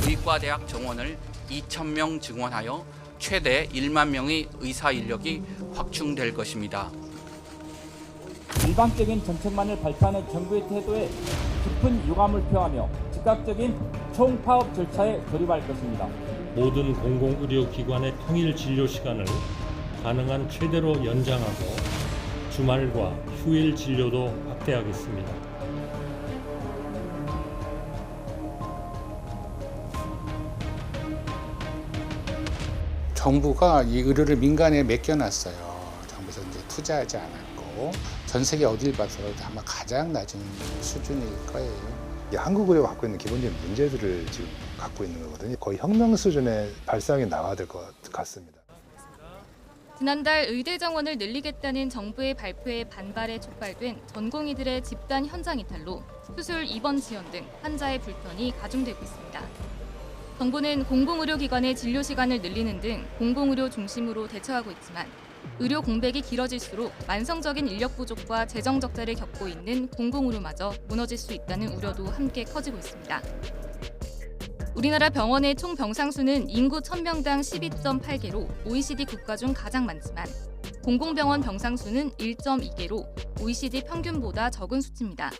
의과대학 정원을 2,000명 증원하여 최대 1만 명의 의사 인력이 확충될 것입니다. 일방적인 정책만을 발표하는 정부의 태도에 깊은 유감을 표하며 즉각적인 총파업 절차에 돌입할 것입니다. 모든 공공의료기관의 통일 진료 시간을 가능한 최대로 연장하고 주말과 휴일 진료도 확대하겠습니다. 정부가 이 의료를 민간에 맡겨놨어요. 정부에서 이제 투자하지 않았고 전 세계 어딜 봐서도 아마 가장 낮은 수준일 거예요. 한국 의료가 갖고 있는 기본적인 문제들을 지금 갖고 있는 거거든요. 거의 혁명 수준의 발상이 나와야 될 것 같습니다. 지난달 의대 정원을 늘리겠다는 정부의 발표에 반발에 촉발된 전공의들의 집단 현장 이탈로 수술 입원 지연 등 환자의 불편이 가중되고 있습니다. 정부는 공공의료기관의 진료 시간을 늘리는 등 공공의료 중심으로 대처하고 있지만 의료 공백이 길어질수록 만성적인 인력 부족과 재정 적자를 겪고 있는 공공의료마저 무너질 수 있다는 우려도 함께 커지고 있습니다. 우리나라 병원의 총 병상수는 인구 1000명당 12.8개로 OECD 국가 중 가장 많지만 공공병원 병상수는 1.2개로 OECD 평균보다 적은 수치입니다.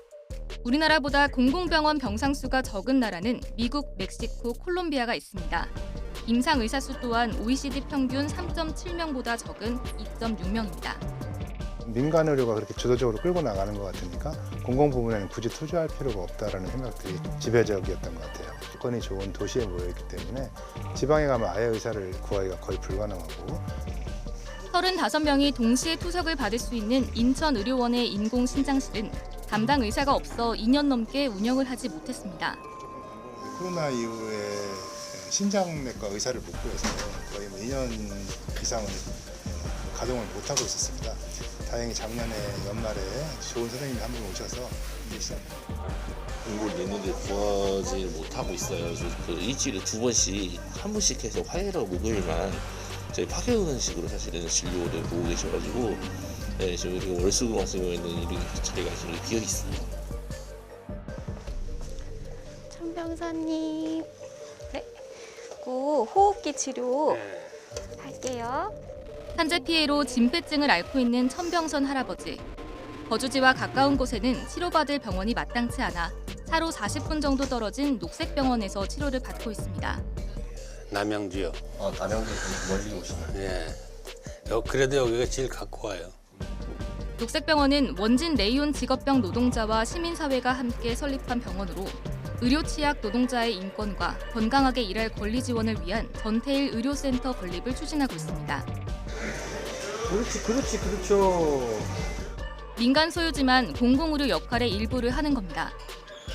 우리나라보다 공공병원 병상수가 적은 나라는 미국, 멕시코, 콜롬비아가 있습니다. 임상의사수 또한 OECD 평균 3.7명보다 적은 2.6명입니다. 민간 의료가 그렇게 주도적으로 끌고 나가는 것 같으니까 공공 부문에는 굳이 투자할 필요가 없다라는 생각들이 지배적이었던 것 같아요. 조건이 좋은 도시에 모여있기 때문에 지방에 가면 아예 의사를 구하기가 거의 불가능하고 35명이 동시에 투석을 받을 수 있는 인천의료원의 인공신장실은 담당 의사가 없어 2년 넘게 운영을 하지 못했습니다. 코로나 이후에 신장내과 의사를 못 구해서 거의 2년 이상은 가동을 못하고 있었습니다. 다행히 작년에 연말에 좋은 선생님이 한 분 오셔서 이제 시작합니다. 인구를 내는데 구하지 못하고 있어요. 그래서 그 일주일에 2번씩 한 번씩 해서 화요일하고 목요일만 저희 파견식으로 사실은 진료를 보고 계셔가지고 네, 지금 이렇게 월수금화수금에 있는 이렇게 자리가 지금 비어 있습니다. 천병사님, 네, 호흡기 치료 할게요. 산재 피해로 진폐증을 앓고 있는 천병선 할아버지. 거주지와 가까운 곳에는 치료받을 병원이 마땅치 않아 차로 40분 정도 떨어진 녹색병원에서 치료를 받고 있습니다. 남양주요. 남양주 멀리 오시나요? 예. 그래도 여기가 제일 갖고 와요. 녹색병원은 원진 레이온 직업병 노동자와 시민사회가 함께 설립한 병원으로 의료 취약 노동자의 인권과 건강하게 일할 권리 지원을 위한 전태일 의료센터 건립을 추진하고 있습니다. 그렇죠. 민간 소유지만 공공의료 역할의 일부를 하는 겁니다.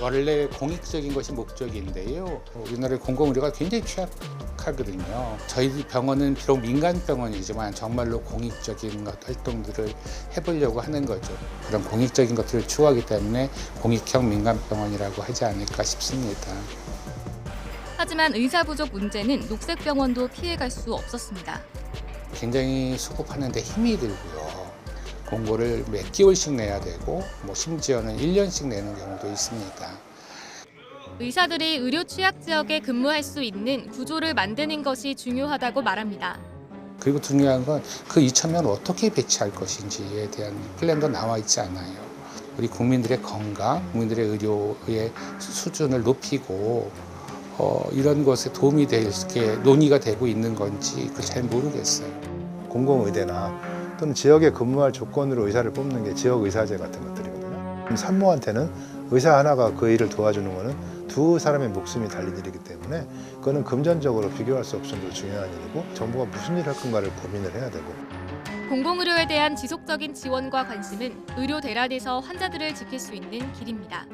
원래 공익적인 것이 목적인데요. 우리나라의 공공의료가 굉장히 취약하거든요. 저희 병원은 비록 민간 병원이지만 정말로 공익적인 활동들을 해보려고 하는 거죠. 그런 공익적인 것들을 추구하기 때문에 공익형 민간병원이라고 하지 않을까 싶습니다. 하지만 의사 부족 문제는 녹색병원도 피해갈 수 없었습니다. 굉장히 수급하는데 힘이 들고요. 공고를 몇 개월씩 내야 되고 심지어는 1년씩 내는 경우도 있습니다. 의사들이 의료 취약 지역에 근무할 수 있는 구조를 만드는 것이 중요하다고 말합니다. 그리고 중요한 건 그 2,000명을 어떻게 배치할 것인지에 대한 플랜도 나와 있지 않아요. 우리 국민들의 건강, 국민들의 의료의 수준을 높이고 이런 것에 도움이 될 게 논의가 되고 있는 건지 잘 모르겠어요. 공공의대나 또는 지역에 근무할 조건으로 의사를 뽑는 게 지역의사제 같은 것들이거든요. 산모한테는 의사 하나가 그 일을 도와주는 거는 두 사람의 목숨이 달린 일이기 때문에 그거는 금전적으로 비교할 수 없을 정도로 중요한 일이고 정부가 무슨 일을 할 건가를 고민을 해야 되고 공공의료에 대한 지속적인 지원과 관심은 의료 대란에서 환자들을 지킬 수 있는 길입니다.